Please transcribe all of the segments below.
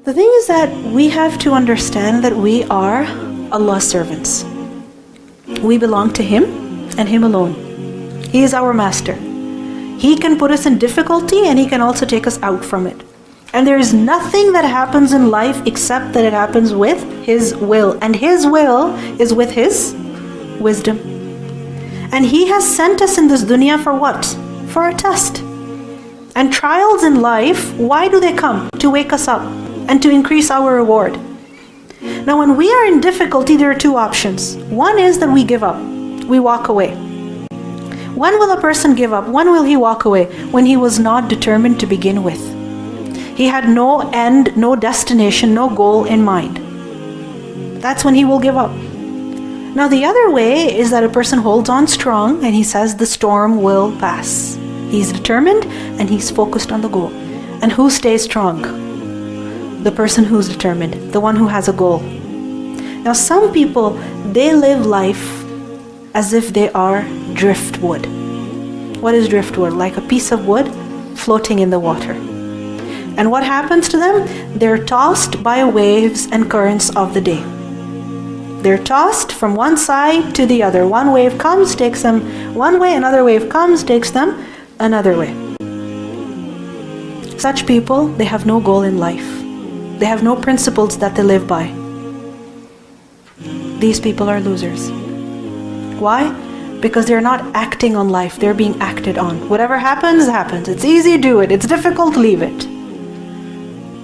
The thing is that we have to understand that we are Allah's servants. We belong to Him and Him alone. He is our master. He can put us in difficulty and He can also take us out from it. And there is nothing that happens in life except that it happens with His will. And His will is with His wisdom. And He has sent us in this dunya for what? For a test. And trials in life, why do they come? To wake us up and to increase our reward. Now when we are in difficulty, there are two options. One is that we give up. We walk away. When will a person give up? When will he walk away? When he was not determined to begin with. He had no end, no destination, no goal in mind. That's when he will give up. Now the other way is that a person holds on strong and he says the storm will pass. He's determined and he's focused on the goal. And who stays strong? The person who's determined, the one who has a goal. Now some people, they live life as if they are driftwood. What is driftwood? Like a piece of wood floating in the water. And what happens to them? They're tossed by waves and currents of the day. They're tossed from one side to the other. One wave comes, takes them one way, another wave comes, takes them another way. Such people, they have no goal in life. They have no principles that they live by. These people are losers. Why? Because they're not acting on life, they're being acted on. Whatever happens, happens. It's easy, do it. It's difficult, leave it.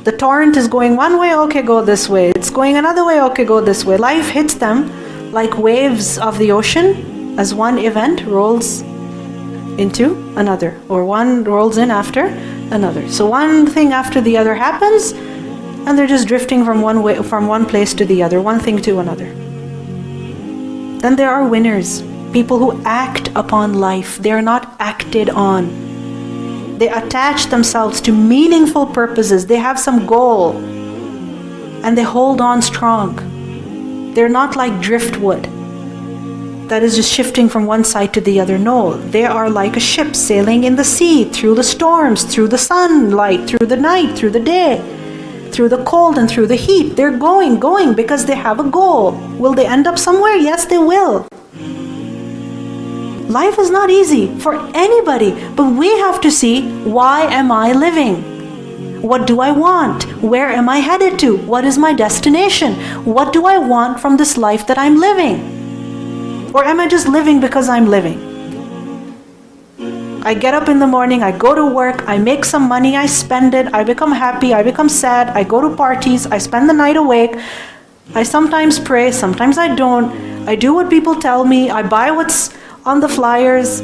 The torrent is going one way, okay, go this way. It's going another way, okay, go this way. Life hits them like waves of the ocean as one event rolls into another, or one rolls in after another. So one thing after the other happens, and they're just drifting from one place to the other, one thing to another. Then there are winners, people who act upon life. They are not acted on. They attach themselves to meaningful purposes. They have some goal and they hold on strong. They're not like driftwood that is just shifting from one side to the other. No, they are like a ship sailing in the sea, through the storms, through the sunlight, through the night, through the day, through the cold and through the heat. They're going because they have a goal. Will they end up somewhere? Yes, they will. Life is not easy for anybody, but we have to see, why am I living? What do I want? Where am I headed to? What is my destination? What do I want from this life that I'm living? Or am I just living because I'm living? I get up in the morning, I go to work, I make some money, I spend it, I become happy, I become sad, I go to parties, I spend the night awake, I sometimes pray, sometimes I don't, I do what people tell me, I buy what's on the flyers.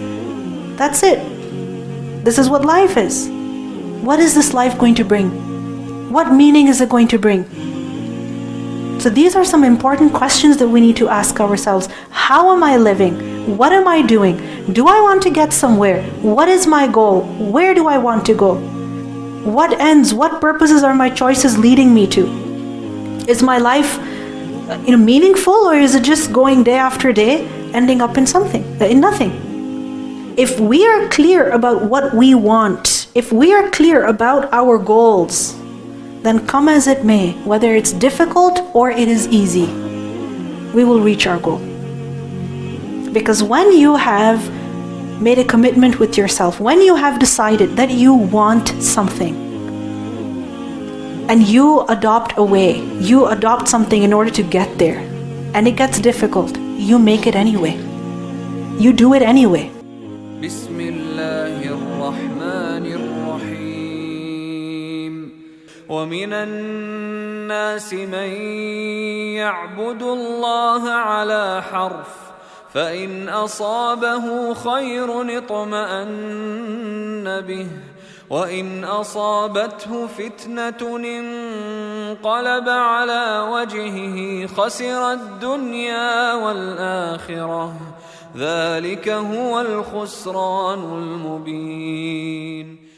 That's it. This is what life is. What is this life going to bring? What meaning is it going to bring? So these are some important questions that we need to ask ourselves. How am I living? What am I doing? Do I want to get somewhere? What is my goal? Where do I want to go? What ends, what purposes are my choices leading me to? Is my life meaningful, or is it just going day after day, ending up in nothing? If we are clear about what we want, if we are clear about our goals, then come as it may, whether it's difficult or it is easy, we will reach our goal. Because when you have made a commitment with yourself, when you have decided that you want something, and you adopt a way, you adopt something in order to get there, and it gets difficult, you make it anyway. You do it anyway. ومن الناس من يعبد الله على حرف فإن أصابه خير اطمأن به وإن أصابته فتنة انقلب على وجهه خسر الدنيا والآخرة ذلك هو الخسران المبين.